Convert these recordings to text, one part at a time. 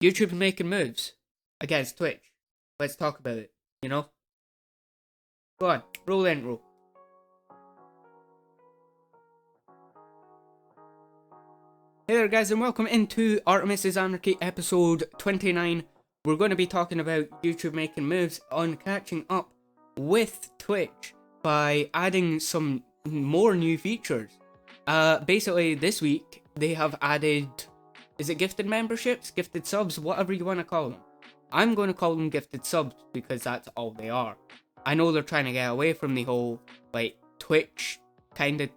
YouTube's making moves against Twitch. Let's talk about it, you know? Go on, roll the intro. Hey there guys, and welcome into Artemis Anarchy episode 29. We're going to be talking about YouTube making moves on catching up with Twitch by adding some more new features. Basically this week they have added, is it gifted memberships, gifted subs, whatever you want to call them. I'm going to call them gifted subs because that's all they are. I know they're trying to get away from the whole like Twitch kind of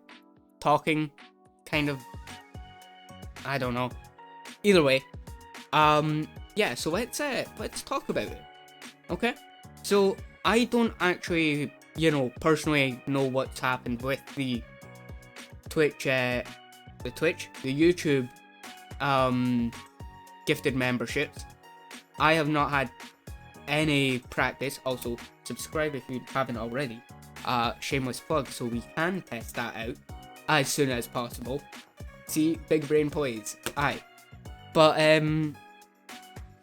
talking, kind of, I don't know. Either way, yeah. So let's talk about it. Okay. So I don't actually, personally know what's happened with the Twitch, the YouTube, gifted memberships. I have not had any practice. Also, subscribe if you haven't already. Shameless plug, so we can test that out as soon as possible. See, big brain plays. Aye. But,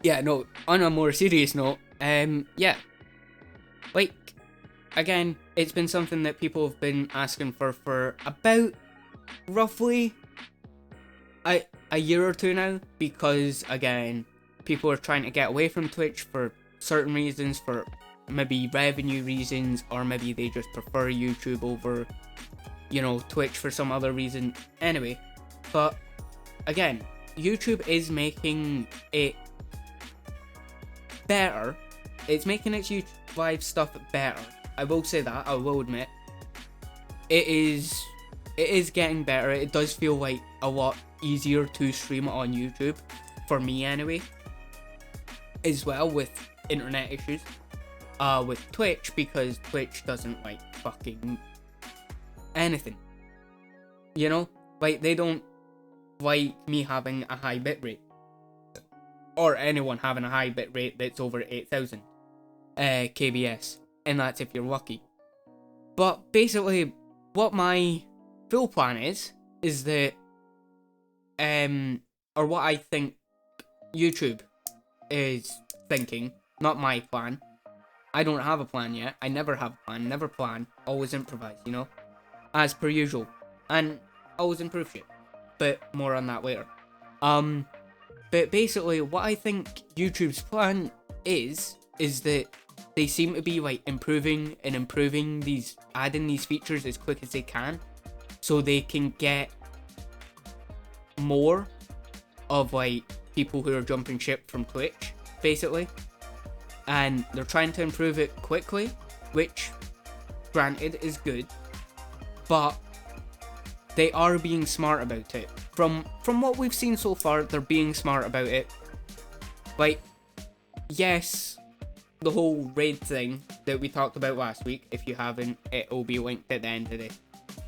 yeah, no, on a more serious note, yeah. Like, again, it's been something that people have been asking for about, roughly, a year or two now, because, again, people are trying to get away from Twitch for certain reasons, for maybe revenue reasons, or maybe they just prefer YouTube over, Twitch for some other reason. Anyway. But, again, YouTube is making it better. It's making its YouTube Live stuff better. I will say that, I will admit. It is getting better. It does feel like a lot easier to stream it on YouTube. For me, anyway. As well, with internet issues. With Twitch, because Twitch doesn't like fucking anything. Like, they don't like me having a high bitrate, or anyone having a high bitrate that's over 8,000 kbs, and that's if you're lucky. But basically, what my full plan is that, or what I think YouTube is thinking, not my plan. I don't have a plan yet. I never have a plan, never plan, always improvise, as per usual, and always improve shit. But more on that later. But basically, what I think YouTube's plan is that they seem to be like improving these, adding these features as quick as they can, so they can get more of like people who are jumping ship from Twitch, basically. And they're trying to improve it quickly, which, granted, is good, but they are being smart about it. From what we've seen so far, they're being smart about it. Like, yes, the whole raid thing that we talked about last week, if you haven't, it will be linked at the end of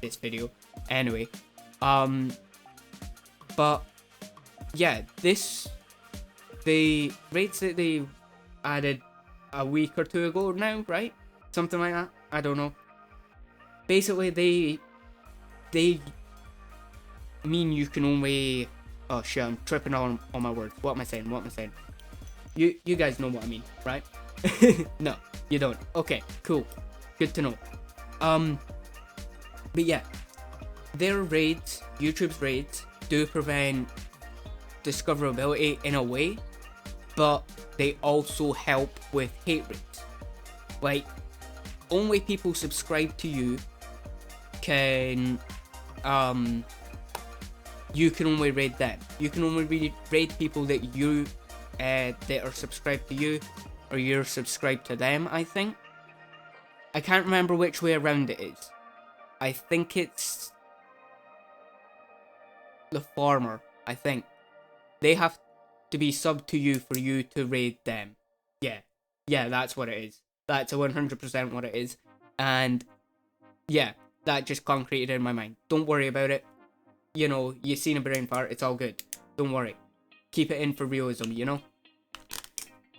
this video. Anyway, but yeah, the raids that they added a week or two ago now, right? Something like that. I don't know. Basically, they mean you can only, oh shit, I'm tripping on my words. What am I saying? You guys know what I mean, right? No, you don't. Okay, cool. Good to know. But yeah, their raids, YouTube's raids, do prevent discoverability in a way, but they also help with hate rates. Like, only people subscribed to you can, you can only raid them. You can only raid people that you, that are subscribed to you, or you're subscribed to them, I think. I can't remember which way around it is. I think it's the former, I think. They have to be subbed to you for you to raid them. Yeah, that's what it is. That's 100% what it is. And yeah, that just concreted in my mind. Don't worry about it. You've seen a brain fart, it's all good. Don't worry. Keep it in for realism,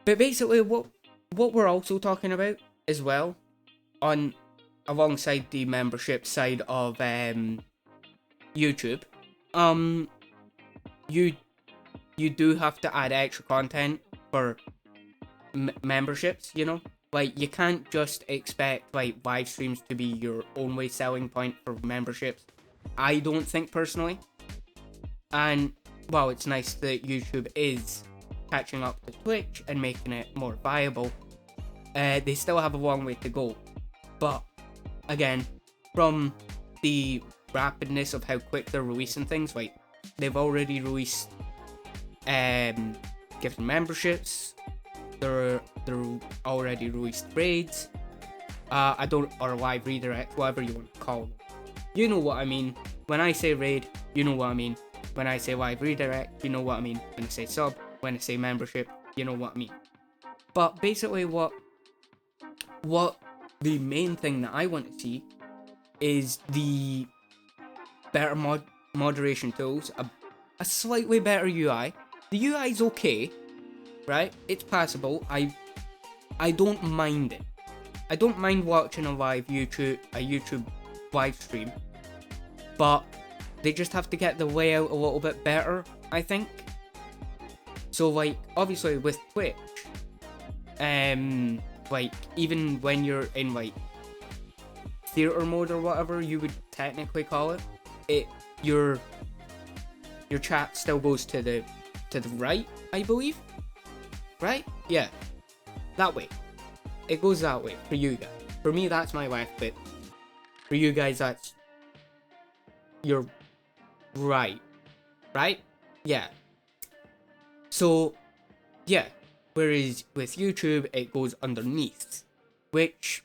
But basically, what we're also talking about as well, alongside the membership side of YouTube, you do have to add extra content for memberships, you know? Like, you can't just expect, like, live streams to be your only selling point for memberships. I don't think, personally. And, well, it's nice that YouTube is catching up to Twitch and making it more viable. They still have a long way to go. But, again, from the rapidness of how quick they're releasing things, like, they've already released gift memberships. They're already released raids. Or live redirect, whatever you want to call them. You know what I mean. When I say raid, you know what I mean. When I say live redirect, you know what I mean. When I say sub, when I say membership, you know what I mean. But basically what the main thing that I want to see is the better moderation tools, a slightly better UI. The UI is okay, right? It's passable. I don't mind it. I don't mind watching a YouTube live stream, but they just have to get the layout a little bit better, I think. So, like, obviously with Twitch, like, even when you're in, like, theater mode or whatever you would technically call it, your chat still goes to the right, I believe. Right? Yeah. That way. It goes that way for you guys. For me, that's my left, but for you guys, that's your right. Right? Yeah. So, yeah. Whereas with YouTube, it goes underneath, which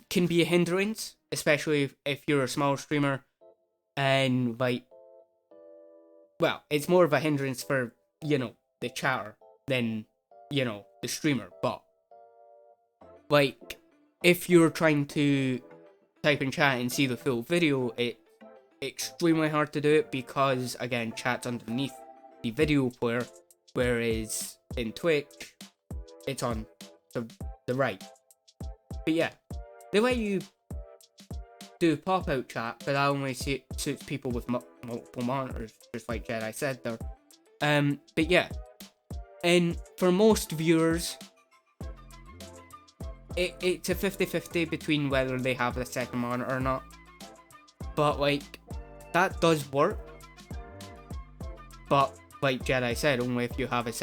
can be a hindrance, especially if you're a small streamer, and, like, well, it's more of a hindrance for, you know, the chatter than, you know, the streamer. But, like, if you're trying to type in chat and see the full video, it's extremely hard to do it because, again, chat's underneath the video player, whereas in Twitch, it's on the right. But yeah, they let you do pop-out chat, but that only suits people with multiple monitors, just like Jedi said there. But yeah, and for most viewers, it's a 50-50 between whether they have the second monitor or not. But, like, that does work. But, like Jedi said, only if you have a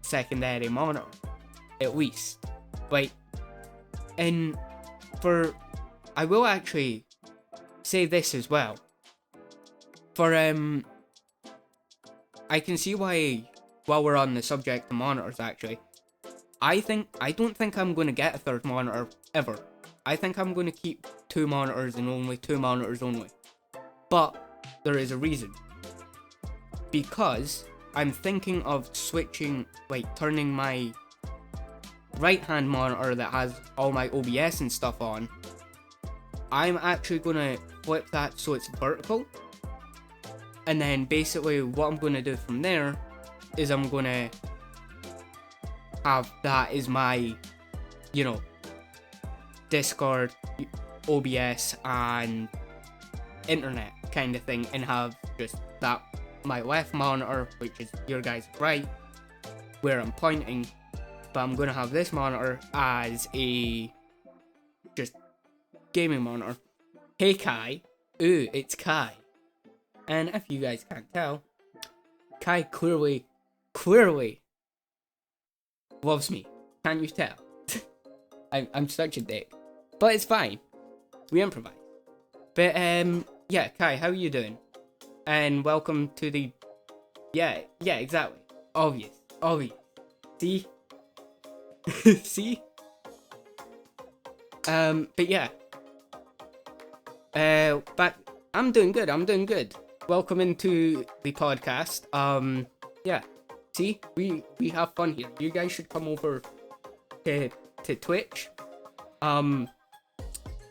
secondary monitor, at least. Like, and I will actually say this as well. For, I can see why, while we're on the subject of monitors, actually, I don't think I'm going to get a third monitor ever. I think I'm going to keep 2 monitors and only 2 monitors only. But there is a reason. Because I'm thinking of switching, like, turning my right hand monitor that has all my OBS and stuff on. I'm actually going to flip that so it's vertical. And then basically what I'm going to do from there is I'm going to have that as my, you know, Discord, OBS, and internet kind of thing, and have just that, my left monitor, which is your guys' right, where I'm pointing, but I'm going to have this monitor as a just gaming monitor. Hey Kai. Ooh, it's Kai. And if you guys can't tell, Kai clearly loves me. Can't you tell? I'm such a dick. But it's fine. We improvise. But, yeah, Kai, how are you doing? And welcome to the... Yeah, exactly. Obvious. See? See? But yeah. But I'm doing good. Welcome into the podcast. Yeah. See? We have fun here. You guys should come over to Twitch.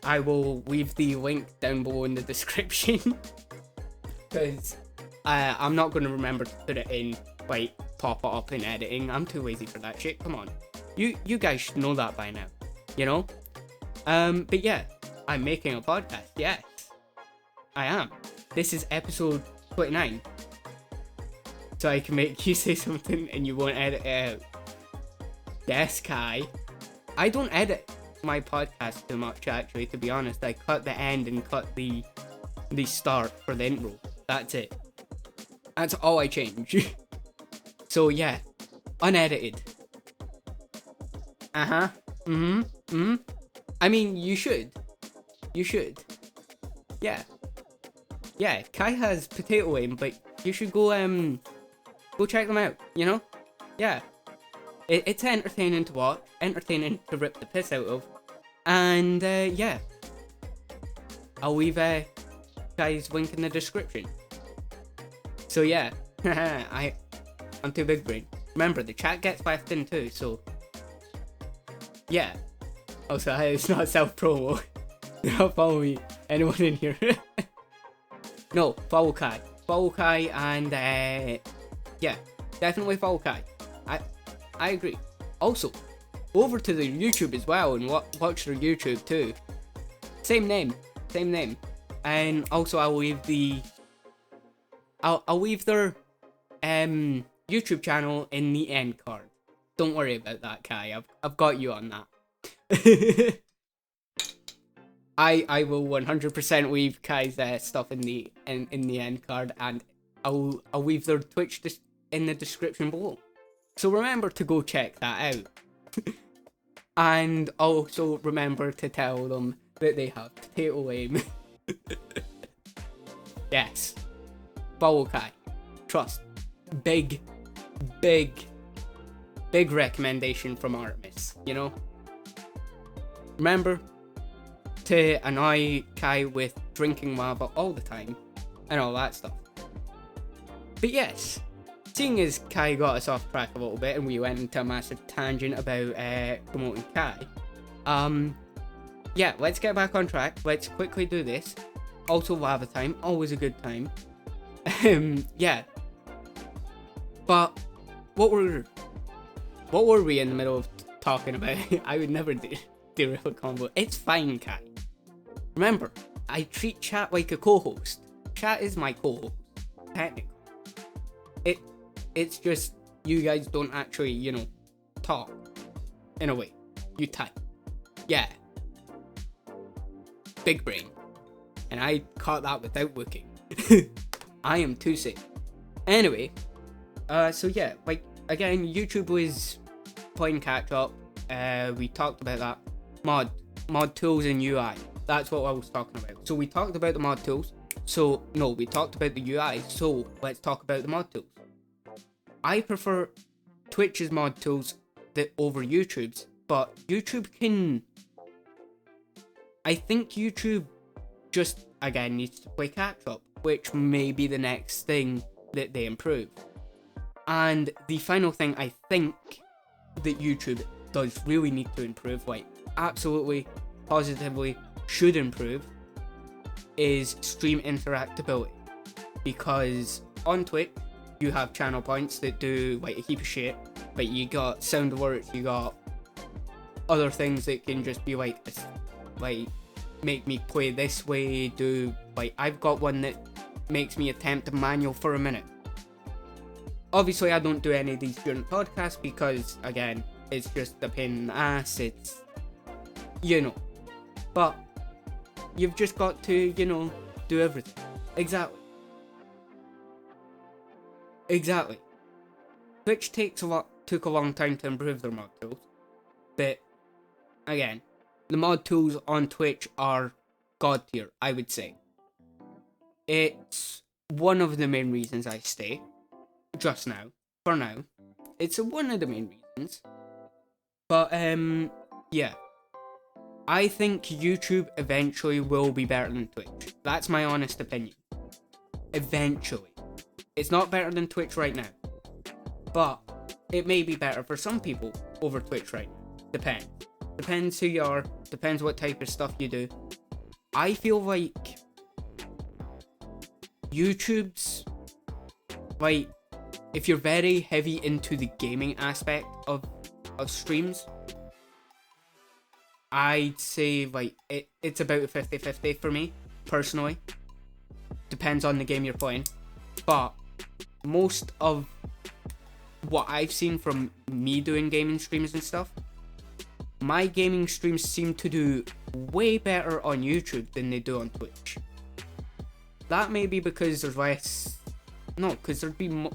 I will leave the link down below in the description. Because I'm not going to remember to put it in, like, pop it up in editing. I'm too lazy for that shit. Come on. You guys should know that by now. You know? But yeah, I'm making a podcast. Yes. I am. This is episode 29. so I can make you say something and you won't edit it out. Yes, Kai. I don't edit my podcast too much, actually, to be honest. I cut the end and cut the start for the intro. That's it. That's all I change. So yeah, unedited. I mean, you should. Yeah. Kai has potato aim, but you should go check them out. You know? Yeah. It's entertaining to watch, entertaining to rip the piss out of, and yeah. I'll leave Kai's link in the description. So yeah, I'm too big brain. Remember, the chat gets left in too, so yeah. Also, it's not self-promo. Do not follow me, anyone in here. No, follow Kai. Follow Kai, and yeah, definitely follow Kai. I agree. Also, over to their YouTube as well, and watch their YouTube too. Same name. And also, I'll leave their YouTube channel in the end card. Don't worry about that, Kai. I've got you on that. I will 100% leave Kai's stuff in the end card, and I'll leave their Twitch in the description below. So remember to go check that out. And also remember to tell them that they have potato aim. Yes. Follow Kai. Trust. Big recommendation from Artemis, you know? Remember to annoy Kai with drinking lava all the time and all that stuff. But yes, seeing as Kai got us off track a little bit and we went into a massive tangent about promoting Kai, yeah, let's get back on track. Let's quickly do this. Also, lava time, always a good time. Yeah. But what were we in the middle of talking about? I would never derail a combo. It's fine, Kai. Remember, I treat chat like a co-host. Chat is my co-host, technically. It's just you guys don't actually, you know, talk. In a way, you type. Yeah. Big brain. And I caught that without looking. I am too sick. Anyway, so yeah, like, again, YouTube was playing catch up. We talked about that. Mod tools and UI. That's what I was talking about. So we talked about the mod tools. So, no, we talked about the UI. So, let's talk about the mod tools. I prefer Twitch's mod tools over YouTube's. But YouTube can... I think YouTube just, again, needs to play catch up, which may be the next thing that they improve. And the final thing I think that YouTube does really need to improve, like absolutely, positively should improve, is stream interactability. Because on Twitch, you have channel points that do like a heap of shit, but you got sound alerts, you got other things that can just be like make me play this way, do like I've got one that makes me attempt a manual for a minute. Obviously I don't do any of these during podcasts because again it's just a pain in the ass, it's, you know, but you've just got to, you know, do everything. Exactly. Twitch took a long time to improve their mod tools, but again, the mod tools on Twitch are god tier, I would say. It's one of the main reasons I stay. Just now. For now. It's one of the main reasons. But, yeah. I think YouTube eventually will be better than Twitch. That's my honest opinion. Eventually. It's not better than Twitch right now. But it may be better for some people over Twitch right now. Depends. Depends who you are. Depends what type of stuff you do. I feel like YouTube's, like, if you're very heavy into the gaming aspect of streams, I'd say like it's about a 50-50 for me, personally. Depends on the game you're playing. But most of what I've seen from me doing gaming streams and stuff, my gaming streams seem to do way better on YouTube than they do on Twitch. That may be because there's less... No, because there'd be more...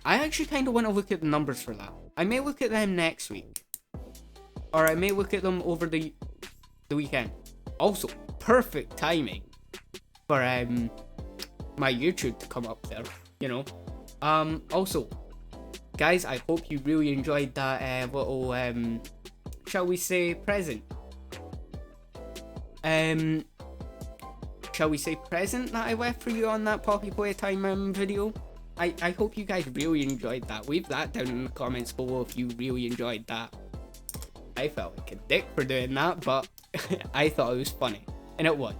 I actually kind of want to look at the numbers for that. I may look at them next week. Or I may look at them over the weekend. Also, perfect timing for my YouTube to come up there, you know. Also, guys, I hope you really enjoyed that little, shall we say, present. Shall we say present that I left for you on that Poppy Playtime video? I hope you guys really enjoyed that. Leave that down in the comments below if you really enjoyed that. I felt like a dick for doing that, but I thought it was funny. And it was.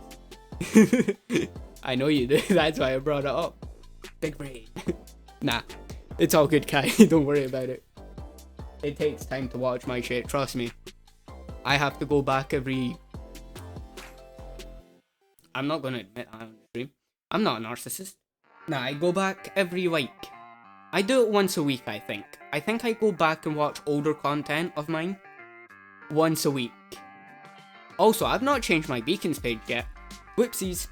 I know you did, that's why I brought it up. Big brain. Nah, it's all good, Kai. Don't worry about it. It takes time to watch my shit, trust me. I have to go back every... I'm not gonna admit that on the stream. I'm not a narcissist. Nah, I go back every, like... I do it once a week, I think. I think I go back and watch older content of mine once a week. Also, I've not changed my beacons page yet. Whoopsies.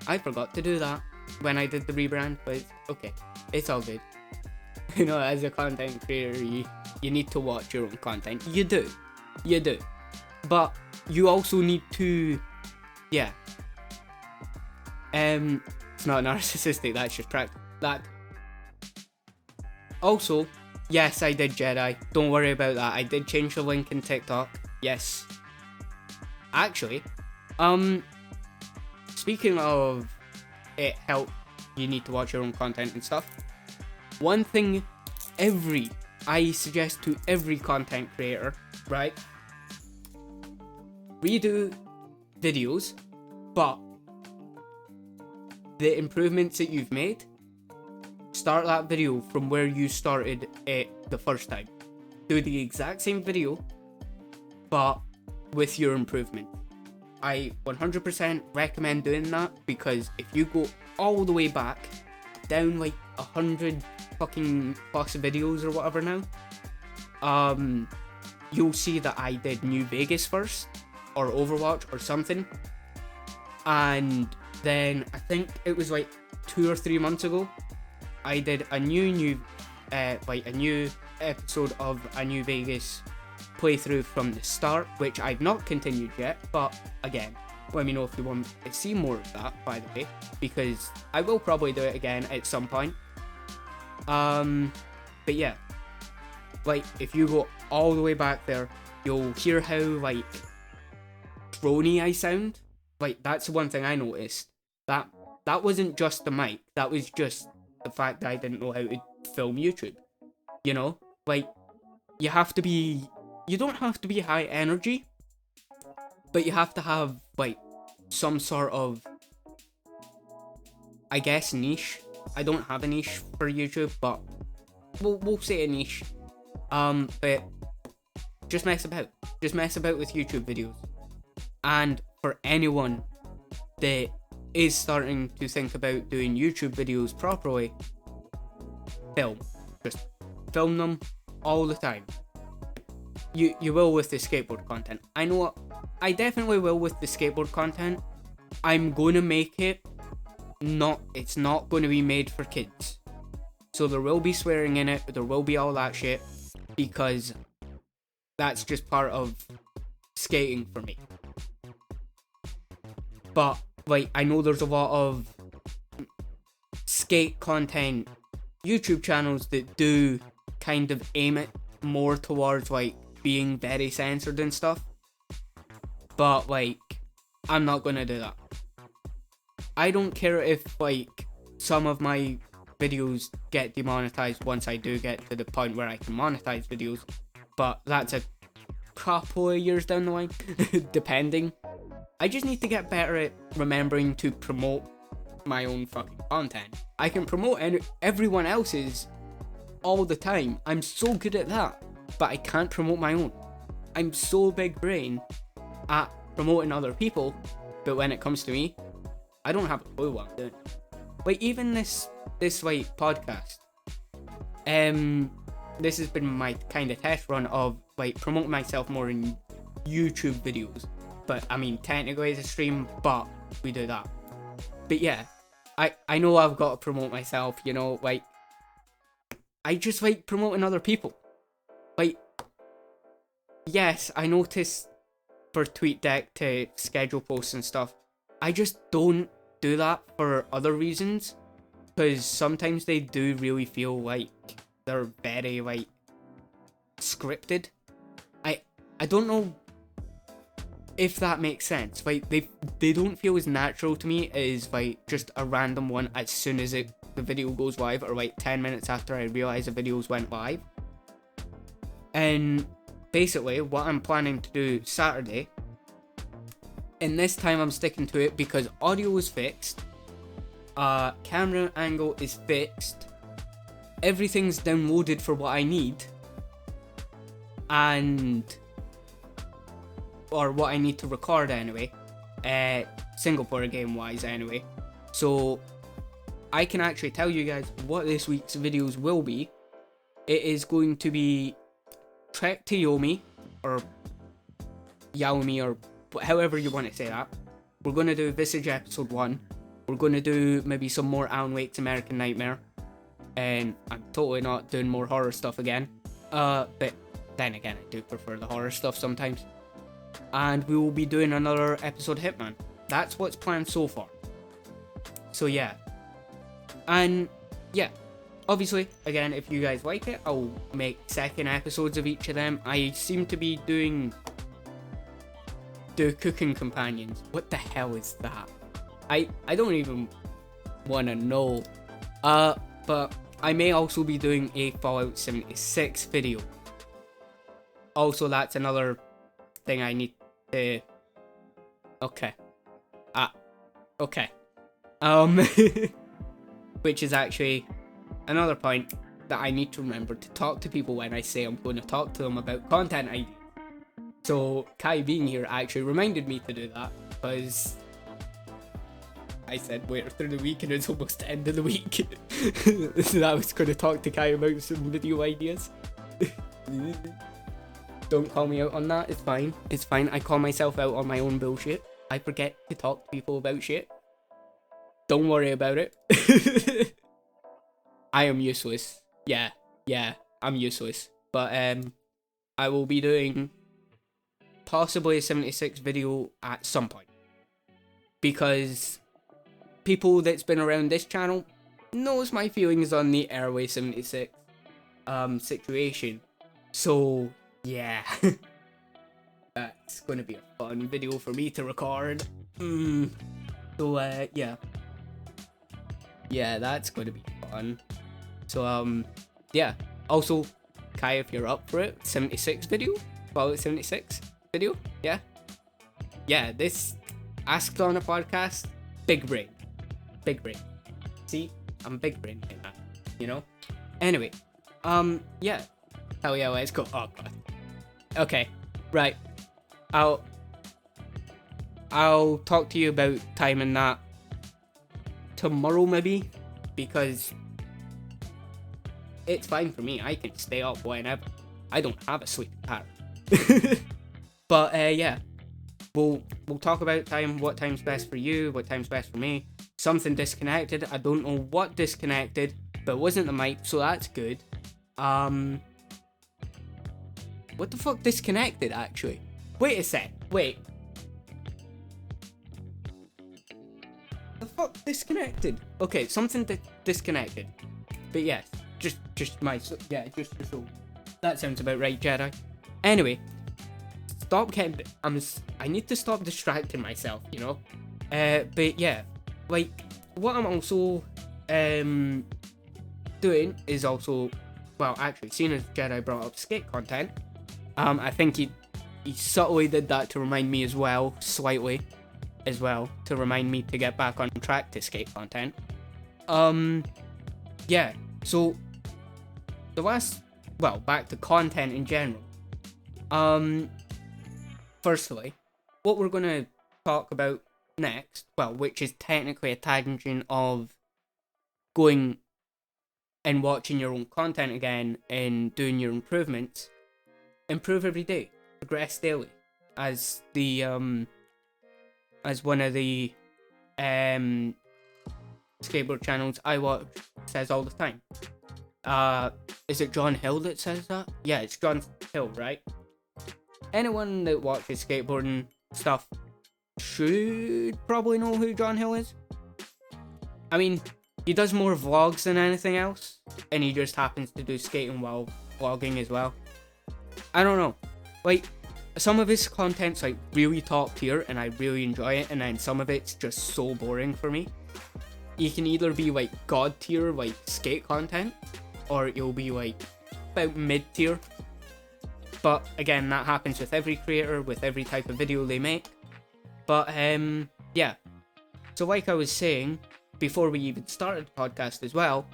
I forgot to do that when I did the rebrand, but it's okay. It's all good. You know, as a content creator, you need to watch your own content. You do. You do. But you also need to... Yeah. It's not narcissistic, that's just practical. That. Also, yes, I did Jedi. Don't worry about that. I did change the link in TikTok. Yes. Actually, speaking of it help, you need to watch your own content and stuff. One thing I suggest to every content creator, right? Redo videos, but the improvements that you've made, start that video from where you started it the first time. Do the exact same video, but with your improvement. I 100% recommend doing that, because if you go all the way back, down like 100 fucking plus videos or whatever now, you'll see that I did New Vegas first, or Overwatch or something, and then I think it was like 2 or 3 months ago, I did a new episode of a New Vegas playthrough from the start, which I've not continued yet, but again, let me know if you want to see more of that, by the way, because I will probably do it again at some point. But yeah, like, if you go all the way back there, you'll hear how, like, drony I sound. Like, that's the one thing I noticed. That wasn't just the mic, that was just the fact that I didn't know how to film YouTube. You know? Like, you don't have to be high energy, but you have to have, like, some sort of, I guess, niche. I don't have a niche for YouTube, but we'll say a niche. But just mess about. Just mess about with YouTube videos. And for anyone that is starting to think about doing YouTube videos properly, film. Just film them all the time. You will with the skateboard content. I know I definitely will with the skateboard content. I'm going to make it it's not going to be made for kids. So there will be swearing in it, there will be all that shit, because that's just part of skating for me. But, like, I know there's a lot of skate content YouTube channels that do kind of aim it more towards, like, being very censored and stuff. But, like, I'm not gonna do that. I don't care if, like, some of my videos get demonetized once I do get to the point where I can monetize videos, but that's a couple of years down the line, depending. I just need to get better at remembering to promote my own fucking content. I can promote everyone else's all the time. I'm so good at that, but I can't promote my own. I'm so big brain at promoting other people, but when it comes to me, I don't have a clue what I'm doing. Like, even this like podcast, this has been my kind of test run of like promoting myself more in YouTube videos. But I mean, technically it's a stream, but we do that. But yeah, I know I've got to promote myself, you know, like, I just like promoting other people. Like, yes, I noticed for TweetDeck to schedule posts and stuff, I just don't do that for other reasons, because sometimes they do really feel like they're very, like, scripted. I don't know if that makes sense. Like, they don't feel as natural to me as like just a random one as soon as the video goes live, or like 10 minutes after I realize the videos went live. And basically what I'm planning to do Saturday, and this time I'm sticking to it because audio is fixed, camera angle is fixed, everything's downloaded for what I need, or what I need to record anyway, single player game wise anyway. So I can actually tell you guys what this week's videos will be. It is going to be Trek to Yomi, or Yaomi, or however you want to say that. We're going to do Visage episode 1. We're going to do maybe some more Alan Wake's American Nightmare. And I'm totally not doing more horror stuff again. But then again, I do prefer the horror stuff sometimes. And we will be doing another episode Hitman. That's what's planned so far. So yeah. And yeah. Obviously, again, if you guys like it, I'll make second episodes of each of them. I seem to be do cooking companions. What the hell is that? I don't even want to know. But I may also be doing a Fallout 76 video. Also, that's another thing I need to... Okay. Okay. Which is actually another point that I need to remember to talk to people when I say I'm going to talk to them about content ideas. So Kai being here actually reminded me to do that, because I said wait through the week and it's almost the end of the week. So I was going to talk to Kai about some video ideas. Don't call me out on that, it's fine. It's fine, I call myself out on my own bullshit. I forget to talk to people about shit. Don't worry about it. I am useless. Yeah, I'm useless. But I will be doing possibly a 76 video at some point, because people that's been around this channel knows my feelings on the Airway 76 situation. So yeah, that's gonna be a fun video for me to record. So yeah, that's gonna be fun. So yeah. Also, Kai, if you're up for it, 76 video, Fallout 76 video, yeah. This asked on a podcast, big brain. See, I'm big brain in that, you know. Anyway, yeah. Hell yeah, let's go. Oh god. Okay, right. I'll talk to you about timing that tomorrow maybe, because it's fine for me. I can stay up whenever. I don't have a sleeping pattern. But yeah, we'll talk about time. What time's best for you? What time's best for me? Something disconnected. I don't know what disconnected, but it wasn't the mic, so that's good. What the fuck disconnected actually? Wait a sec. Wait. The fuck disconnected? Okay, something disconnected. But yes, just for show. That sounds about right, Jedi. Anyway, I need to stop distracting myself, you know. But yeah, like what I'm also doing is also, well, actually, seeing as Jedi brought up skate content, I think he subtly did that to remind me as well, slightly, as well, to remind me to get back on track to skate content. Yeah, so back to content in general. Firstly, what we're gonna talk about next, which is technically a tangent of going and watching your own content again and doing your improvements, improve every day, progress daily, as the as one of the skateboard channels I watch says all the time. Is it John Hill that says that? Yeah, it's John Hill, right? Anyone that watches skateboarding stuff should probably know who John Hill is. I mean, he does more vlogs than anything else, and he just happens to do skating while vlogging as well. I don't know. Like, some of his content's like really top tier, and I really enjoy it, and then some of it's just so boring for me. You can either be like god tier, like skate content, or you'll be like about mid tier. But again, that happens with every creator, with every type of video they make. But yeah. So like I was saying, before we even started the podcast as well,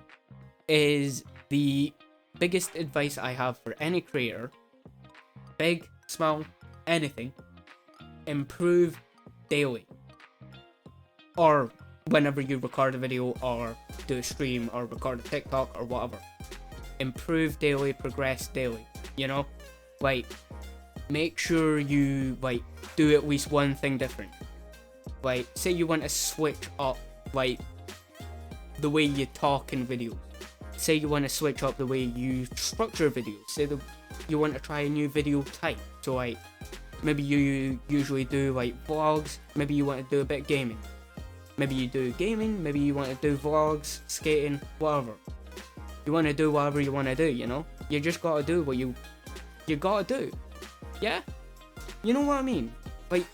is the biggest advice I have for any creator, big, small, anything, improve daily. Or whenever you record a video or do a stream or record a TikTok or whatever. Improve daily, progress daily, you know? Like, make sure you, like, do at least one thing different. Like, say you want to switch up, like, the way you talk in videos. Say you want to switch up the way you structure videos. Say you want to try a new video type. So, like, maybe you usually do, like, vlogs. Maybe you want to do a bit of gaming. Maybe you do gaming. Maybe you want to do vlogs, skating, whatever. You want to do whatever you want to do, you know? You just gotta do what you gotta do. Yeah? You know what I mean? Like,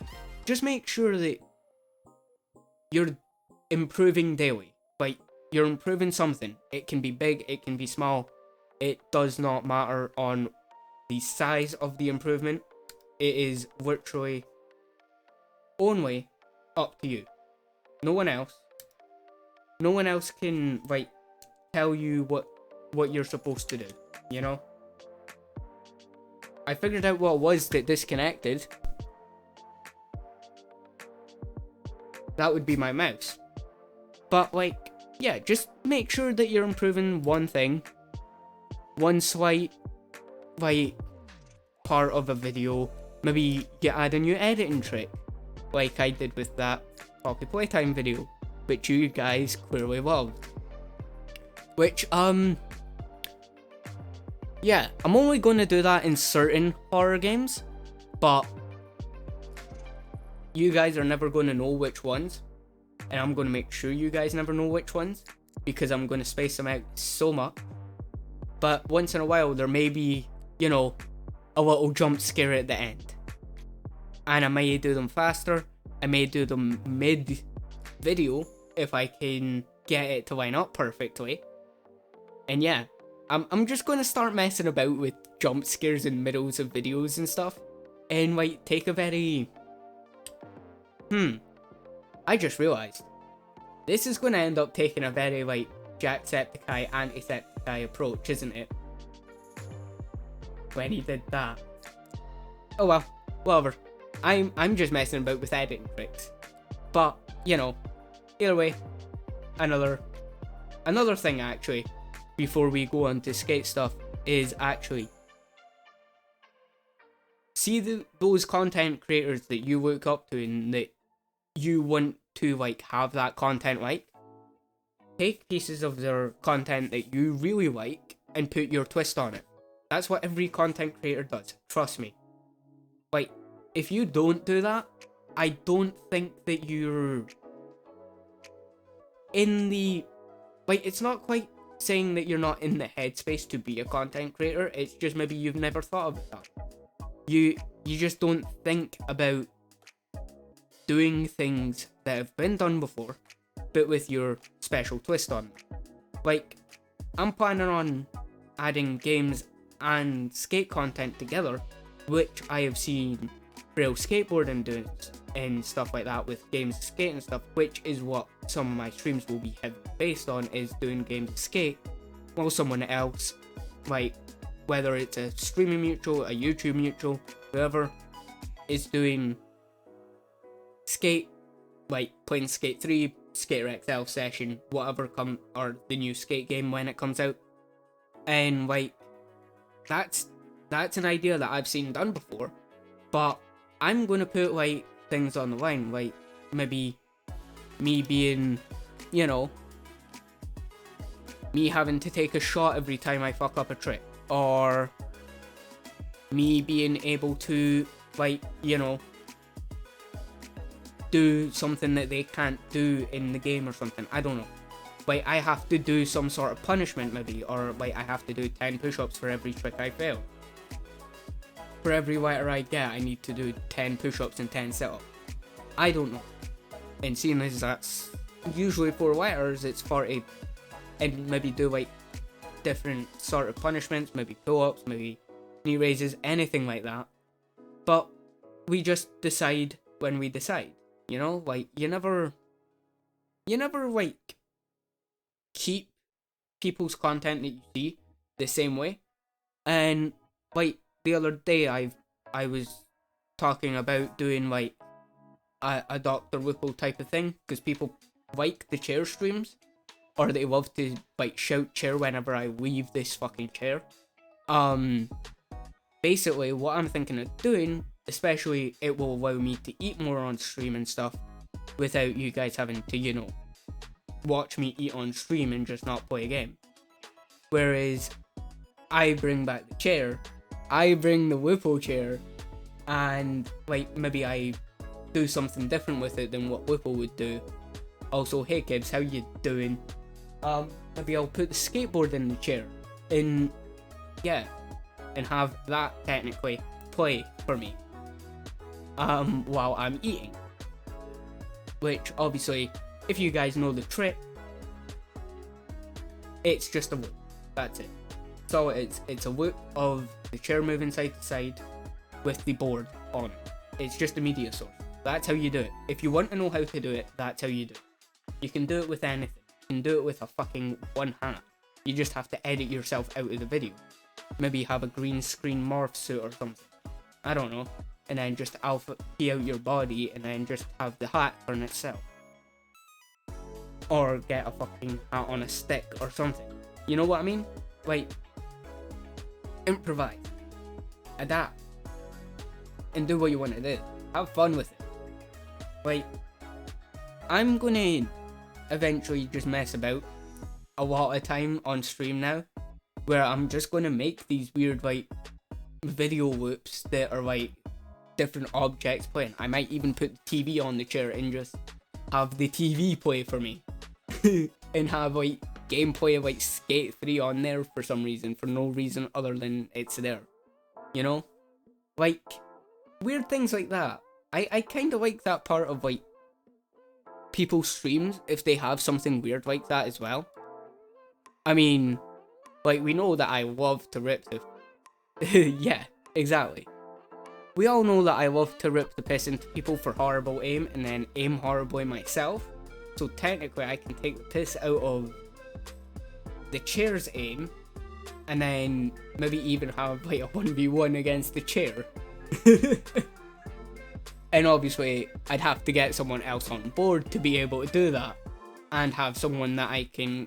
just make sure that you're improving daily. Like, you're improving something. It can be big, it can be small. It does not matter on the size of the improvement. It is literally only up to you. No one else. No one else can, like, tell you what you're supposed to do, you know? I figured out what it was that disconnected. That would be my mouse. But, like, yeah, just make sure that you're improving one thing. One slight, like, part of a video. Maybe you add a new editing trick, like I did with that Poppy Playtime video, which you guys clearly loved. Which, yeah, I'm only going to do that in certain horror games, but you guys are never going to know which ones, and I'm going to make sure you guys never know which ones, because I'm going to space them out so much. But once in a while, there may be, you know, a little jump scare at the end, and I may do them faster. I may do them mid-video if I can get it to line up perfectly. And yeah, I'm just going to start messing about with jump scares in middles of videos and stuff. And like, take a very... I just realised. This is going to end up taking a very like Jacksepticeye, Antisepticeye approach, isn't it? When he did that. Oh well, whatever. I'm just messing about with editing tricks. But, you know, either way, another thing actually, before we go on to skate stuff, is actually see those content creators that you look up to and that you want to like have that content like. Take pieces of their content that you really like and put your twist on it. That's what every content creator does, trust me. Like, if you don't do that, I don't think that you're in the... Like, it's not quite saying that you're not in the headspace to be a content creator, it's just maybe you've never thought of that. You just don't think about doing things that have been done before, but with your special twist on them. Like, I'm planning on adding games and skate content together, which I have seen real skateboarding doing and stuff like that with games of skate and stuff, which is what some of my streams will be heavily based on, is doing games of skate while someone else, like whether it's a streaming mutual, a YouTube mutual, whoever is doing skate, like playing Skate 3, Skater XL session, whatever or the new skate game when it comes out, And like, that's an idea that I've seen done before, but I'm gonna put like things on the line, like maybe me being, you know, me having to take a shot every time I fuck up a trick, or me being able to, like, you know, do something that they can't do in the game or something. I don't know. Like, I have to do some sort of punishment maybe, or like I have to do 10 push-ups for every trick I fail. For every whiter I get, I need to do 10 push-ups and 10 sit-ups. I don't know. And seeing as that's usually for whiters, it's 40, and maybe do like different sort of punishments, maybe pull-ups, maybe knee raises, anything like that. But we just decide when we decide, you know? Like, you never like keep people's content that you see the same way. And like the other day I was talking about doing like a Dr. Whipple type of thing, because people like the chair streams, or they love to like shout chair whenever I leave this fucking chair. Basically what I'm thinking of doing, especially it will allow me to eat more on stream and stuff without you guys having to, you know, watch me eat on stream and just not play a game. Whereas I bring back the chair, I bring the Whipple chair, and like maybe I do something different with it than what Whipple would do. Also, hey kids, how you doing? Maybe I'll put the skateboard in the chair, and yeah, and have that technically play for me while I'm eating. Which obviously, if you guys know the trick, it's just a loop. That's it. So it's a loop of the chair moving side to side with the board on it. It's just a media source. That's how you do it. If you want to know how to do it, that's how you do it. You can do it with anything. You can do it with a fucking one hand. You just have to edit yourself out of the video. Maybe have a green screen morph suit or something. I don't know. And then just alpha key out your body, and then just have the hat turn itself. Or get a fucking hat on a stick or something. You know what I mean? Like, improvise. Adapt. And do what you want to do. Have fun with it. Like, I'm gonna eventually just mess about a lot of time on stream now, where I'm just gonna make these weird like video loops that are like different objects playing. I might even put the TV on the chair and just have the TV play for me. And have like gameplay of like Skate 3 on there for some reason, for no reason other than it's there. You know? Like, weird things like that. I kind of like that part of like people's streams, if they have something weird like that as well. I mean, like, we know that I love to rip the yeah, exactly. We all know that I love to rip the piss into people for horrible aim and then aim horribly myself. So technically I can take the piss out of the chair's aim and then maybe even have like a 1v1 against the chair. And obviously I'd have to get someone else on board to be able to do that, and have someone that I can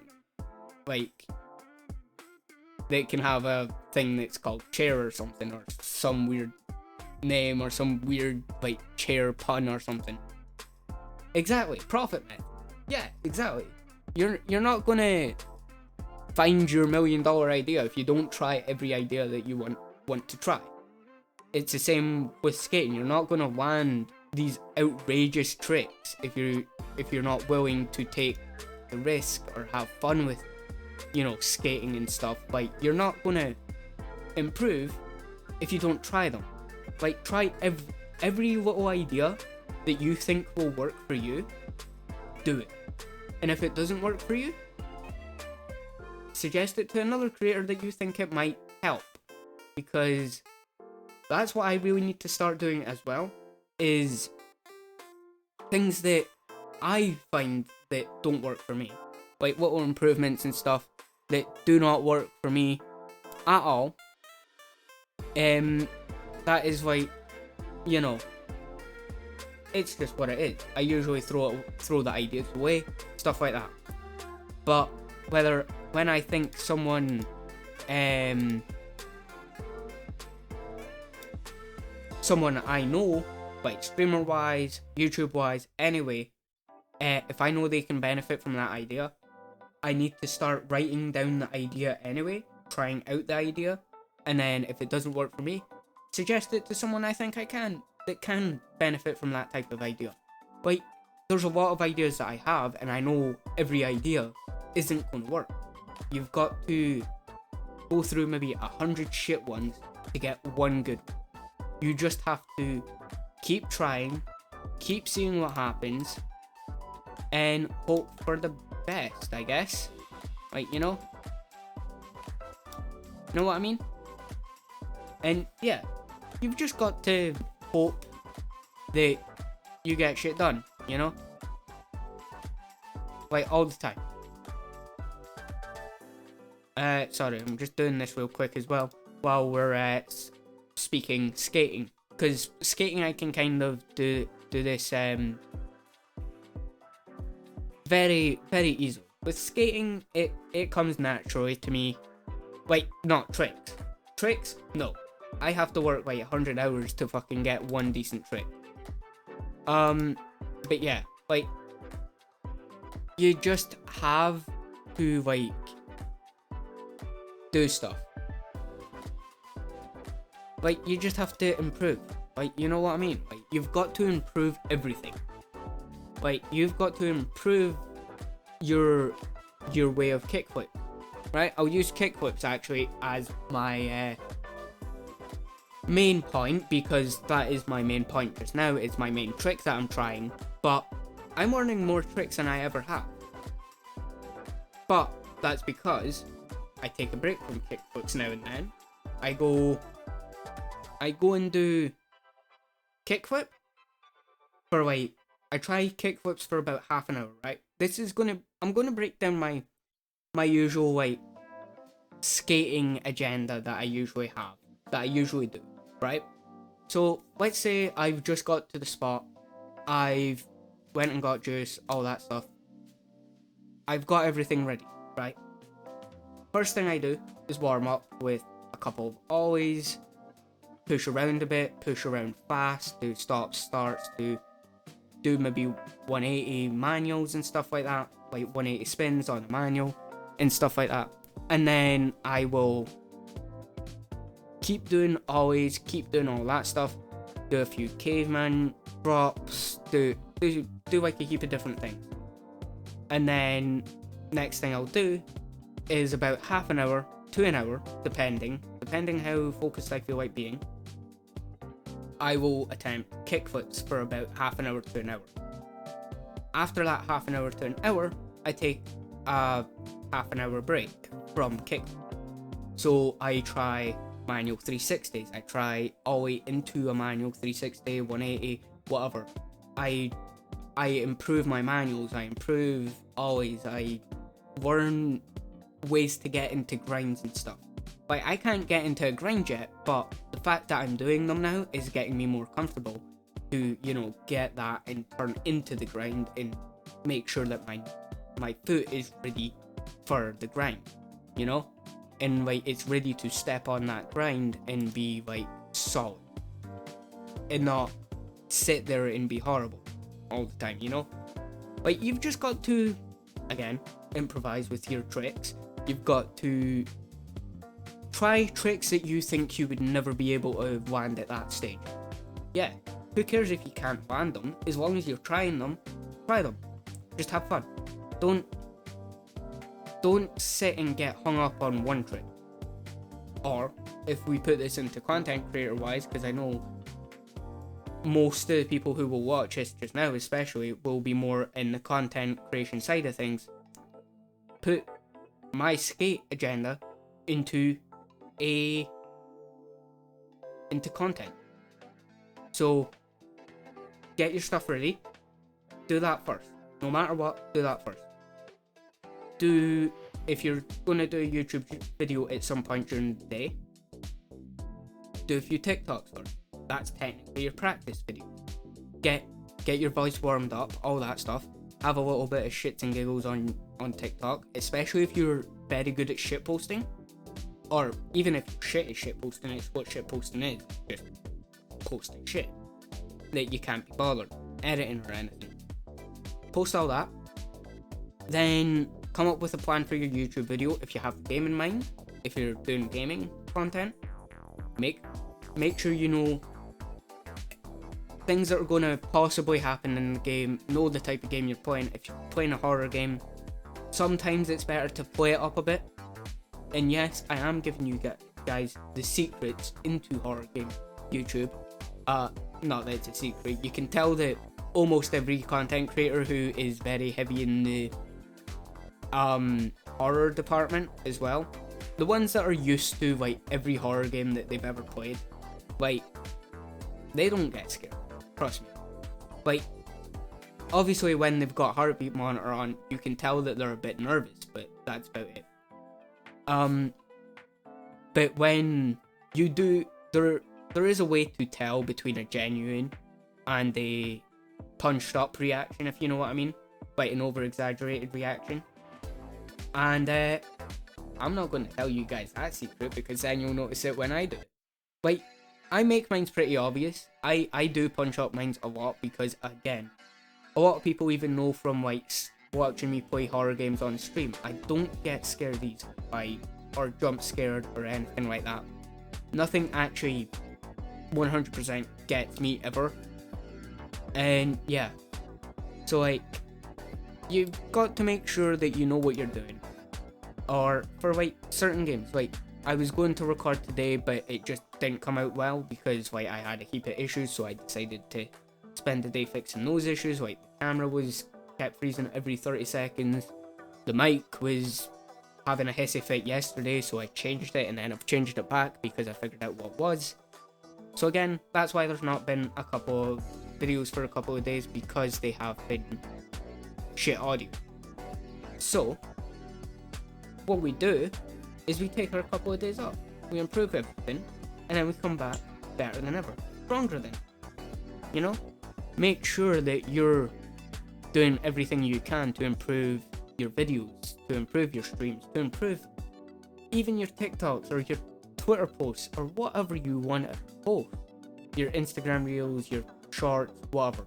like, that can have a thing that's called chair or something, or some weird name, or some weird like chair pun or something. Exactly, profit method. Yeah, exactly. You're not gonna find your $1 million idea if you don't try every idea that you want to try. It's the same with skating. You're not gonna land these outrageous tricks if you're not willing to take the risk or have fun with, you know, skating and stuff. Like, you're not gonna improve if you don't try them. Like, try every little idea that you think will work for you. Do it. And if it doesn't work for you, suggest it to another creator that you think it might help. Because that's what I really need to start doing as well, is things that I find that don't work for me. Like little improvements and stuff that do not work for me at all. That is like, you know, it's just what it is. I usually throw the ideas away, stuff like that. But when I think someone someone I know, like streamer wise, YouTube wise, anyway, if I know they can benefit from that idea, I need to start writing down the idea anyway, trying out the idea, and then if it doesn't work for me, suggest it to someone I think that can benefit from that type of idea. Like, there's a lot of ideas that I have, and I know every idea isn't going to work. You've got to go through maybe 100 shit ones to get one good one. You just have to keep trying, keep seeing what happens, and hope for the best, I guess. Like, you know what I mean? And yeah, you've just got to hope that you get shit done, you know? Like, all the time. Sorry, I'm just doing this real quick as well while we're speaking skating, because skating I can kind of do this very, very easily. With skating, it comes naturally to me. Like, not tricks. Tricks, no. I have to work like 100 hours to fucking get one decent trick. But yeah, like, you just have to, like, do stuff. Like, you just have to improve. Like, you know what I mean? Like, you've got to improve everything. Like, you've got to improve your way of kickflip, right? I'll use kickflips actually as my main point, because that is my main point just now. It's my main trick that I'm trying, but I'm learning more tricks than I ever have. But that's because I take a break from kickflips now and then. I go and do kickflip for like, I try kickflips for about half an hour, right? I'm gonna break down my usual like skating agenda that I usually have, that I usually do, right? So let's say I've just got to the spot, I've went and got juice, all that stuff. I've got everything ready, right? First thing I do is warm up with a couple of ollies, push around a bit, push around fast, do stops, starts, do maybe 180 manuals and stuff like that, like 180 spins on a manual and stuff like that. And then I will keep doing ollies, keep doing all that stuff, do a few caveman drops, do like a heap of different things. And then next thing I'll do is about half an hour to an hour, depending how focused I feel like being, I will attempt kickflips for about half an hour to an hour. After that half an hour to an hour, I take a half an hour break from kick. So I try manual 360s, I try ollie into a manual 360, 180, whatever. I improve my manuals, I improve ollies, I learn ways to get into grinds and stuff. Like, I can't get into a grind yet, but the fact that I'm doing them now is getting me more comfortable to, you know, get that and turn into the grind and make sure that my foot is ready for the grind, you know? And, like, it's ready to step on that grind and be, like, solid. And not sit there and be horrible all the time, you know? Like, you've just got to, again, improvise with your tricks. You've got to try tricks that you think you would never be able to land at that stage. Yeah, who cares if you can't land them? As long as you're trying them, try them. Just have fun. Don't sit and get hung up on one trick. Or, if we put this into content creator wise, because I know most of the people who will watch this just now especially will be more in the content creation side of things, put my skate agenda into content. So get your stuff ready, do that first. No matter what, do that first. If you're gonna do a YouTube video at some point during the day, do a few TikToks first. That's technically your practice video. Get your voice warmed up, all that stuff. Have a little bit of shits and giggles on TikTok, especially if you're very good at shit posting. or even if shit is shit posting, it's what shit posting is, just posting shit that you can't be bothered editing or anything. Post all that, then come up with a plan for your YouTube video. If you have a game in mind, if you're doing gaming content, make sure you know things that are going to possibly happen in the game, know the type of game you're playing. If you're playing a horror game, sometimes it's better to play it up a bit. And yes, I am giving you guys the secrets into horror game YouTube. Not that it's a secret, you can tell that almost every content creator who is very heavy in the horror department as well, the ones that are used to like every horror game that they've ever played, like, they don't get scared, trust me. Like, obviously when they've got heartbeat monitor on, you can tell that they're a bit nervous, but that's about it. But when you do, there is a way to tell between a genuine and a punched up reaction, if you know what I mean, like an over exaggerated reaction. And I'm not going to tell you guys that secret, because then you'll notice it when I do it. Like, I make mine pretty obvious. I do punch up mine a lot, because again, a lot of people even know from like watching me play horror games on stream, I don't get scared easily by or jump scared or anything like that. Nothing actually 100% gets me ever. And yeah, so like, you've got to make sure that you know what you're doing. Or for like certain games, like I was going to record today, but it just didn't come out well because like I had a heap of issues, so I decided to spend the day fixing those issues. Like the camera was kept freezing every 30 seconds, the mic was having a hissy fit yesterday, so I changed it, and then I've changed it back because I figured out what was. So again, that's why there's not been a couple of videos for a couple of days, because they have been shit audio. So what we do is we take a couple of days off, we improve everything, and then we come back better than ever, stronger than, you know? Make sure that you're doing everything you can to improve your videos, to improve your streams, to improve even your TikToks or your Twitter posts or whatever you want to post, your Instagram reels, your shorts, whatever.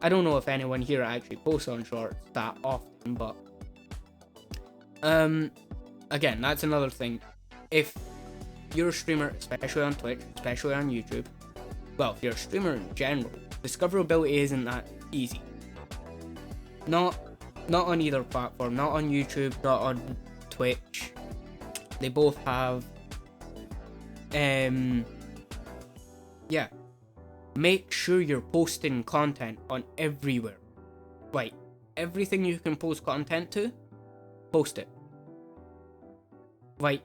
I don't know if anyone here actually posts on shorts that often, but again, that's another thing. If you're a streamer, especially on Twitch, especially on YouTube, well, if you're a streamer in general, discoverability isn't that easy. Not on either platform, not on YouTube, not on Twitch. They both have yeah. Make sure you're posting content on everywhere. Like, everything you can post content to, post it. Like,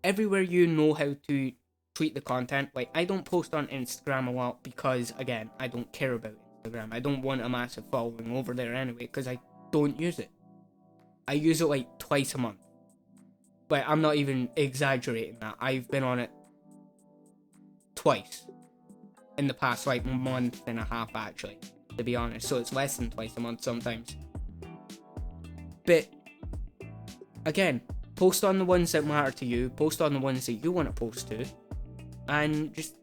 everywhere you know how to tweet the content. Like, I don't post on Instagram a lot because, again, I don't care about Instagram. I don't want a massive following over there anyway, because I don't use it. I use it like twice a month. But I'm not even exaggerating that. I've been on it twice in the past like month and a half, actually, to be honest. So it's less than twice a month sometimes. But again, post on the ones that matter to you, post on the ones that you want to post to, and just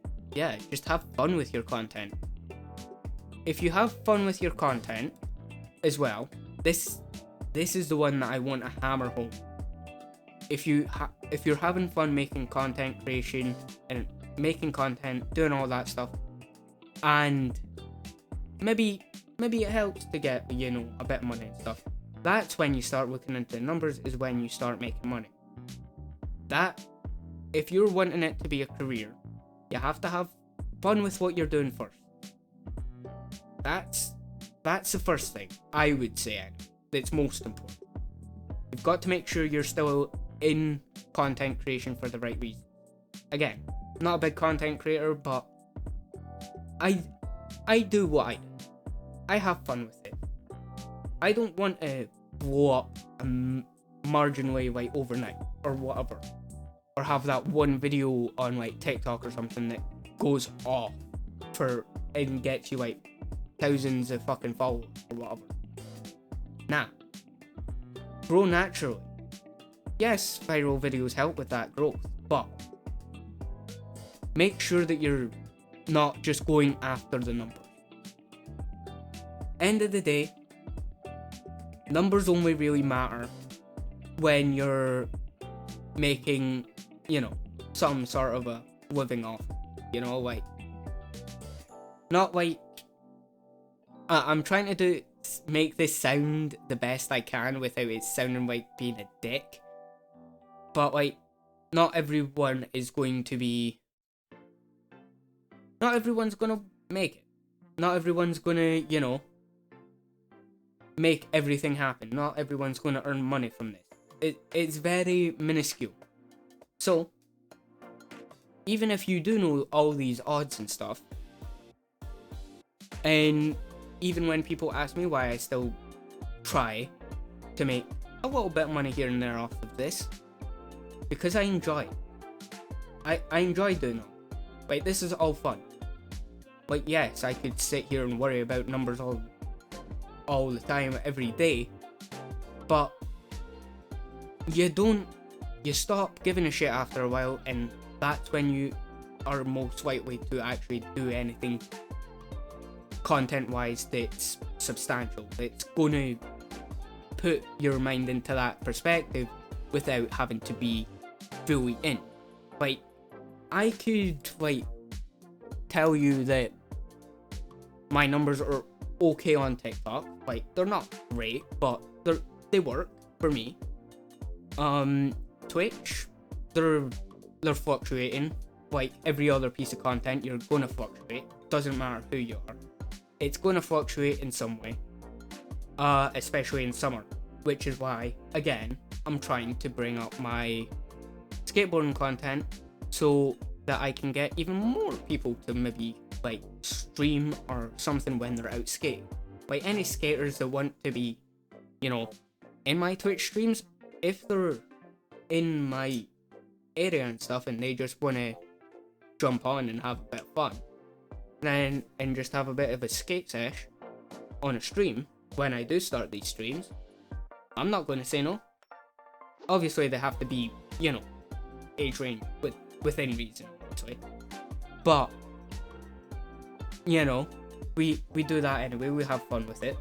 have fun with your content. If you have fun with your content as well, this is the one that I want to hammer home. If you're having fun making content creation and making content, doing all that stuff, and maybe it helps to get, you know, a bit of money and stuff, that's when you start looking into the numbers, is when you start making money. That, if you're wanting it to be a career, you have to have fun with what you're doing first. That's the first thing, I would say, that's most important. You've got to make sure you're still in content creation for the right reason. Again, not a big content creator, but I do what I do. I have fun with it. I don't want to blow up marginally like overnight or whatever, or have that one video on like TikTok or something that goes off and gets you like thousands of fucking followers or whatever. Nah, grow naturally. yes, viral videos help with that growth, but make sure that you're not just going after the numbers. End of the day, numbers only really matter when you're making, some sort of a living off, not like, I'm trying to make this sound the best I can without it sounding like being a dick, but like, not everyone is going to be, not everyone's gonna make it, not everyone's gonna, make everything happen, not everyone's gonna earn money from this. It's very minuscule. So, even if you do know all these odds and stuff, and even when people ask me why I still try to make a little bit of money here and there off of this, because I enjoy it. I enjoy doing it. Like, this is all fun. Like, yes, I could sit here and worry about numbers all the time, every day, but you stop giving a shit after a while, and that's when you are most likely to actually do anything content-wise that's substantial, that's gonna put your mind into that perspective without having to be fully in. Like, I could, tell you that my numbers are okay on TikTok. Like, they're not great, but they work for me. Twitch, they're fluctuating. Like every other piece of content, you're gonna fluctuate. Doesn't matter who you are. It's gonna fluctuate in some way. Especially in summer. Which is why, again, I'm trying to bring up my skateboarding content so that I can get even more people to maybe stream or something when they're out skating. Like, any skaters that want to be, in my Twitch streams, if they're in my area and stuff and they just want to jump on and have a bit of fun, and just have a bit of a skate sesh on a stream when I do start these streams, I'm not going to say no. Obviously, they have to be, age range within reason, obviously. But, we do that anyway, we have fun with it.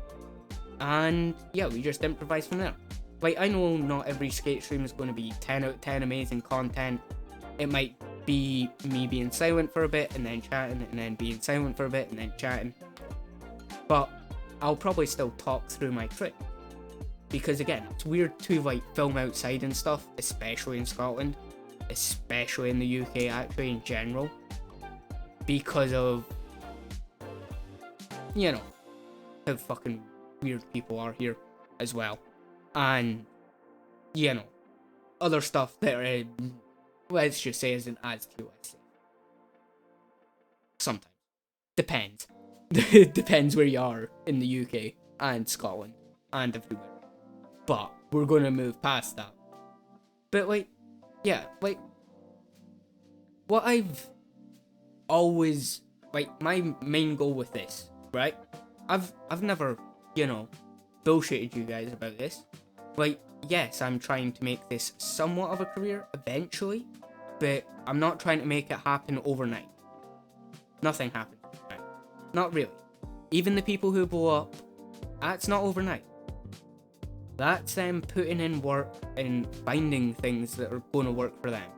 And, yeah, we just improvise from there. Like, I know not every skate stream is going to be 10 out of 10 amazing content. It might be me being silent for a bit and then chatting, and then being silent for a bit and then chatting. But I'll probably still talk through my trick. Because again, it's weird to film outside and stuff, especially in Scotland, especially in the UK actually in general, because of, how fucking weird people are here as well. And, other stuff that let's just say isn't as cute as safe. Sometimes. Depends. Depends where you are in the UK and Scotland and everywhere. But we're gonna move past that. But what I've always, my main goal with this, right? I've never, bullshitted you guys about this. Yes, I'm trying to make this somewhat of a career eventually, but I'm not trying to make it happen overnight. Nothing happens overnight. Not really. Even the people who blow up, that's not overnight. That's them putting in work and finding things that are going to work for them.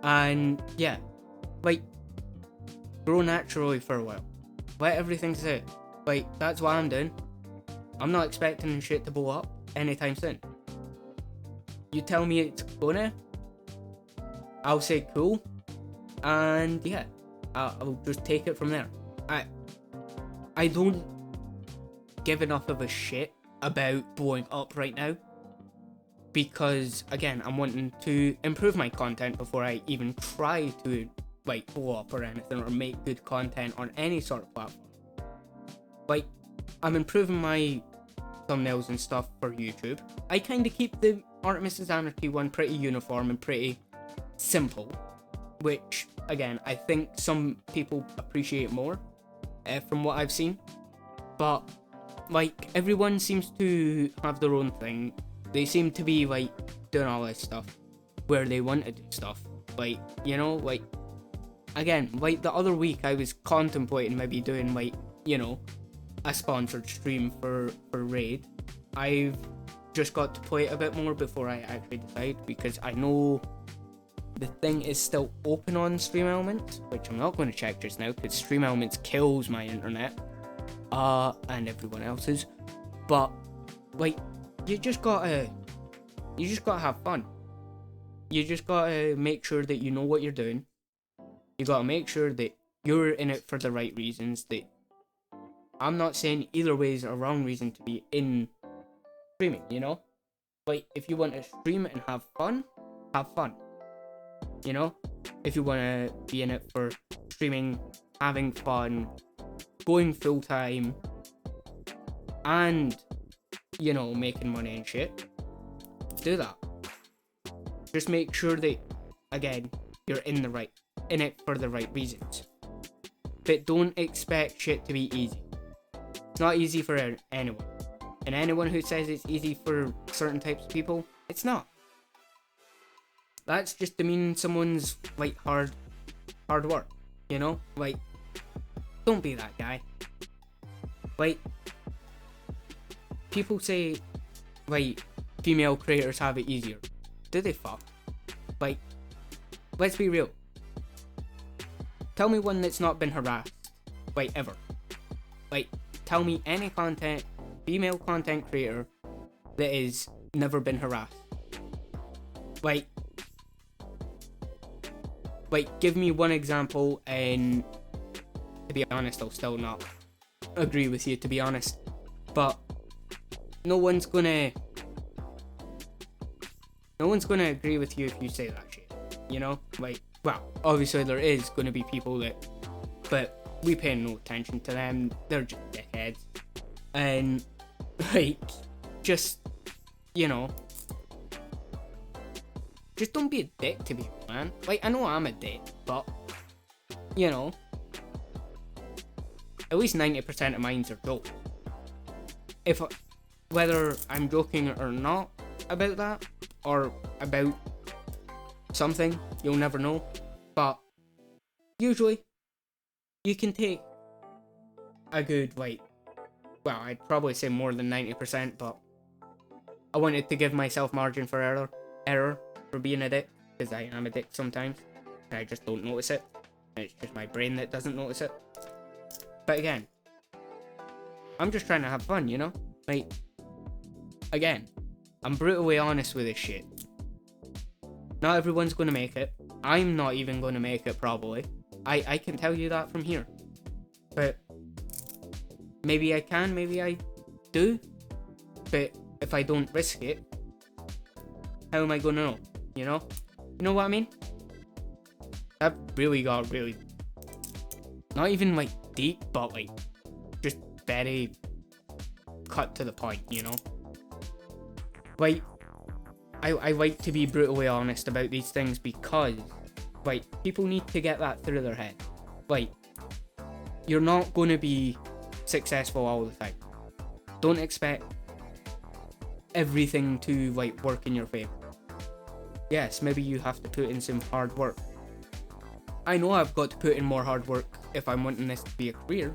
And yeah, grow naturally for a while. Let everything sit. That's what I'm doing. I'm not expecting shit to blow up anytime soon. You tell me it's gonna, I'll say cool, and yeah, I'll just take it from there. I don't give enough of a shit about blowing up right now, because again, I'm wanting to improve my content before I even try to blow up or anything, or make good content on any sort of platform. I'm improving my thumbnails and stuff for YouTube. I kind of keep the Artemis Anarchy one pretty uniform and pretty simple, which again, I think some people appreciate more from what I've seen. But everyone seems to have their own thing. They seem to be doing all this stuff, where they want to do stuff. Like, you know, like, again, like the other week I was contemplating maybe doing, like, you know, a sponsored stream for Raid. I've just got to play it a bit more before I actually decide, because I know the thing is still open on Stream Elements, which I'm not going to check just now because Stream Elements kills my internet, and everyone else's. But like, you just gotta have fun. You just gotta make sure that you know what you're doing. You gotta make sure that you're in it for the right reasons. That I'm not saying either way is a wrong reason to be in streaming, you know? Like, if you want to stream and have fun, have fun. You know? If you want to be in it for streaming, having fun, going full time, and, you know, making money and shit, do that. Just make sure that, again, you're in it for the right reasons. But don't expect shit to be easy. It's not easy for anyone. And anyone who says it's easy for certain types of people, it's not. That's just to mean someone's, like, hard work, you know? Like, don't be that guy. Like, people say, like, female creators have it easier. Do they fuck? Like, let's be real. Tell me one that's not been harassed, like, ever. Like, tell me any female content creator that has never been harassed. Like, give me one example, and to be honest, I'll still not agree with you, to be honest. But no one's gonna agree with you if you say that shit, you know? Like, well, obviously there is gonna be people that, but we pay no attention to them. They're just dickheads. And, like, just, you know, just don't be a dick to people, man. Like, I know I'm a dick, but, you know, at least 90% of mine are jokes. Whether I'm joking or not about that, or about something, you'll never know. But usually, you can take a good, like, well, I'd probably say more than 90%, but I wanted to give myself margin for error for being a dick, because I am a dick sometimes, and I just don't notice it. And it's just my brain that doesn't notice it. But again, I'm just trying to have fun, you know? Like, again, I'm brutally honest with this shit. Not everyone's gonna make it. I'm not even gonna make it, probably. I can tell you that from here. But maybe I can, maybe I do. But if I don't risk it, how am I gonna know? You know? You know what I mean? That really got really, not even like deep, but like just very cut to the point, you know? Like, I like to be brutally honest about these things, because, like, people need to get that through their head. Like, you're not going to be successful all the time. Don't expect everything to, like, work in your favor. Yes, maybe you have to put in some hard work. I know I've got to put in more hard work if I'm wanting this to be a career,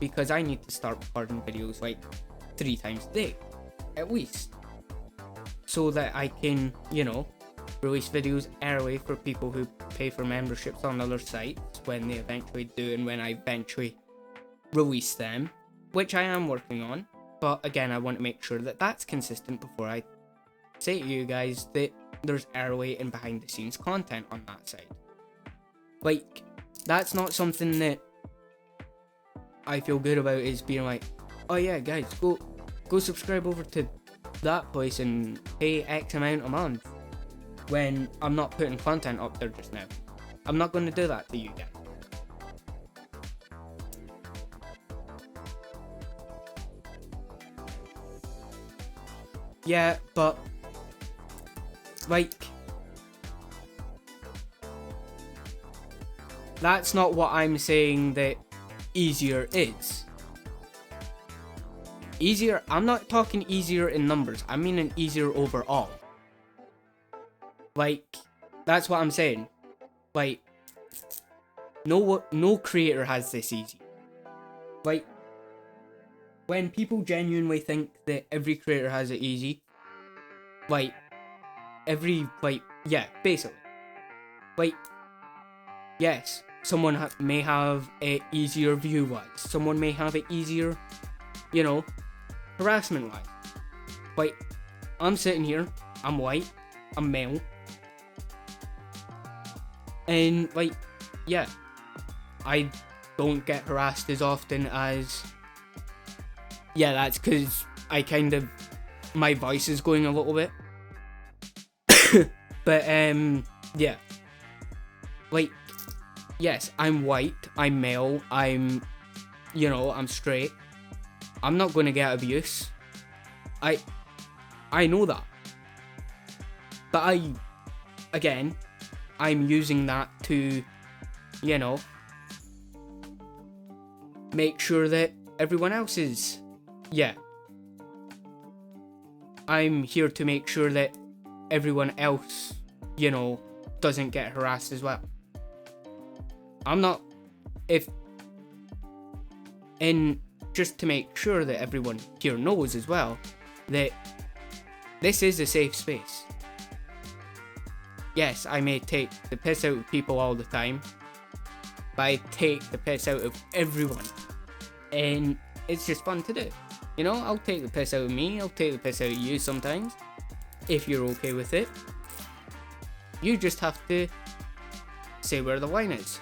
because I need to start recording videos, like, 3 times a day, at least. So that I can, you know, release videos early for people who pay for memberships on other sites when they eventually do, and when I eventually release them, which I am working on. But again, I want to make sure that that's consistent before I say to you guys that there's early and behind the scenes content on that side. Like, that's not something that I feel good about, is being like, oh yeah, guys, go subscribe over to that place and pay X amount a month, when I'm not putting content up there just now. I'm not going to do that to you guys. Yeah, but, like, that's not what I'm saying that easier is. Easier, I'm not talking easier in numbers, I mean an easier overall. Like, that's what I'm saying. Like, no creator has this easy. Like, when people genuinely think that every creator has it easy, like, yeah, basically. Like, yes, someone may have it easier view-wise. Someone may have it easier, you know, harassment-wise. Like, I'm sitting here, I'm white, I'm male. And, like, yeah, I don't get harassed as often as... Yeah, that's because my voice is going a little bit. But, yeah. Like, yes, I'm white, I'm male, I'm straight. I'm not going to get abuse. I know that. But I'm using that to, make sure that everyone else is, I'm here to make sure that everyone else, doesn't get harassed as well. Just to make sure that everyone here knows as well that this is a safe space. Yes, I may take the piss out of people all the time, but I take the piss out of everyone. And it's just fun to do. I'll take the piss out of me, I'll take the piss out of you sometimes, if you're okay with it. You just have to say where the line is,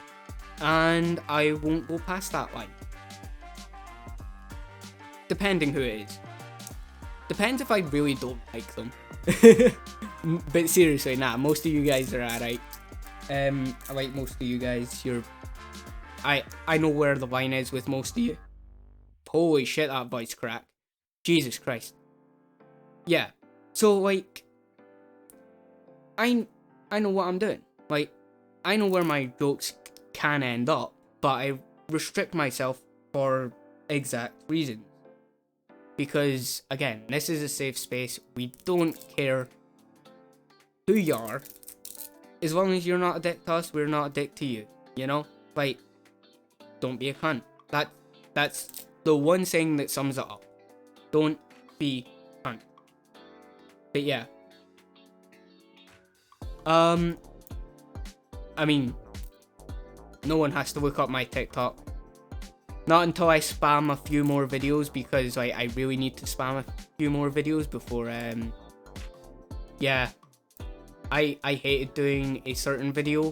and I won't go past that line. Depending who it is. Depends if I really don't like them. But seriously, most of you guys are alright. I like most of you guys. I know where the line is with most of you. Holy shit, that voice crack. Jesus Christ. Yeah. So, like, I know what I'm doing. Like, I know where my jokes can end up, but I restrict myself for exact reasons. Because, again, this is a safe space. We don't care who you are. As long as you're not a dick to us, we're not a dick to you. Like, don't be a cunt. That's the one thing that sums it up. Don't be a cunt. But yeah. I mean, no one has to look up my TikTok. Not until I spam a few more videos, because I really need to spam a few more videos before, yeah. I hated doing a certain video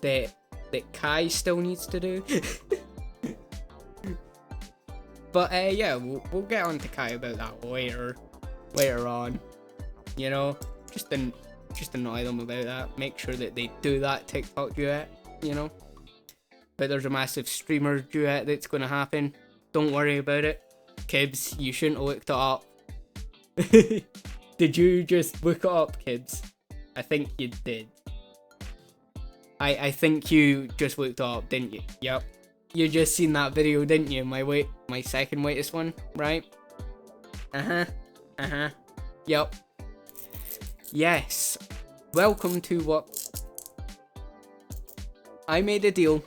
that Kai still needs to do. But, yeah, we'll get on to Kai about that later on. Just annoy them about that. Make sure that they do that TikTok duet, But there's a massive streamer duet that's going to happen. Don't worry about it. Kibbs, you shouldn't have looked it up. Did you just look it up, Kibbs? I think you did. I think you just looked it up, didn't you? Yep. You just seen that video, didn't you? My second latest one, right? Yep. Yes. Welcome to what... I made a deal.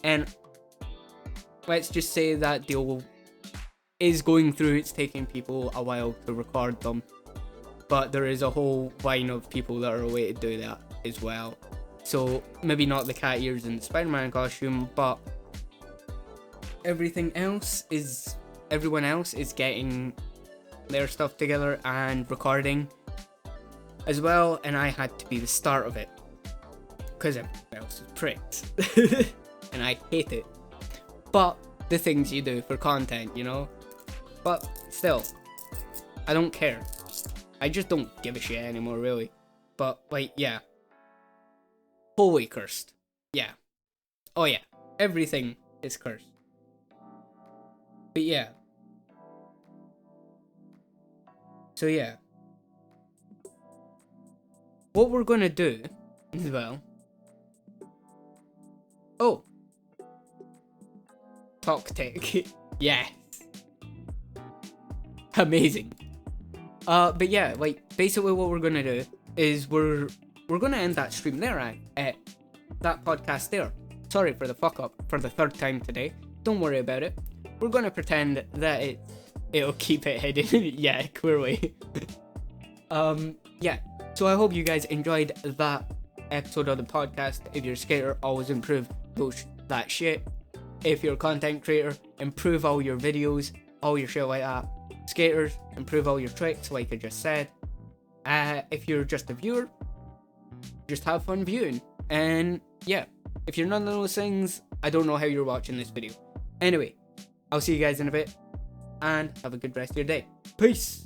And let's just say that deal is going through. It's taking people a while to record them. But there is a whole line of people that are away to do that as well. So maybe not the cat ears and the Spider-Man costume, but everyone else is getting their stuff together and recording as well. And I had to be the start of it, because everyone else is pricks. And I hate it. But the things you do for content, But still, I don't care. I just don't give a shit anymore, really. But, yeah. Holy cursed. Yeah. Oh, yeah. Everything is cursed. But, yeah. So, yeah. What we're gonna do, as well... Oh. Talk tech. Yes. Amazing. But yeah, basically what we're gonna do is we're gonna end that stream there at that podcast there. Sorry for the fuck up for the third time today. Don't worry about it. We're gonna pretend that it'll keep it hidden. Yeah, clearly. Yeah. So I hope you guys enjoyed that episode of the podcast. If you're a skater, always improve that shit. If you're a content creator, improve all your videos, all your shit like that. Skaters, improve all your tricks, like I just said. If you're just a viewer, just have fun viewing. And yeah, if you're none of those things, I don't know how you're watching this video. Anyway, I'll see you guys in a bit, and have a good rest of your day. Peace!